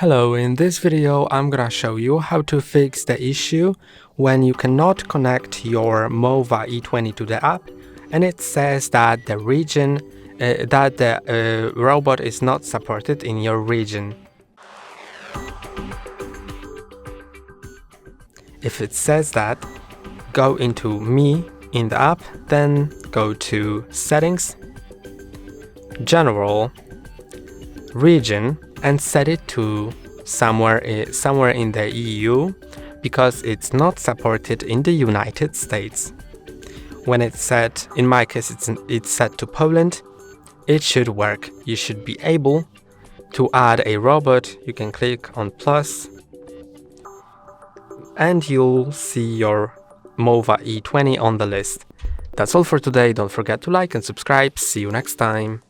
Hello, in this video I'm gonna show you how to fix the issue when you cannot connect your MOVA E20 to the app and it says that the robot is not supported in your region. If it says that, go into Me in the app, then go to Settings, General, Region, and set it to somewhere in the EU because it's not supported in the United States. When it's set, in my case it's set to Poland, it should work. You should be able to add a robot. You can click on plus and you'll see your MOVA E20 on the list. That's all for today. Don't forget to like and subscribe. See you next time.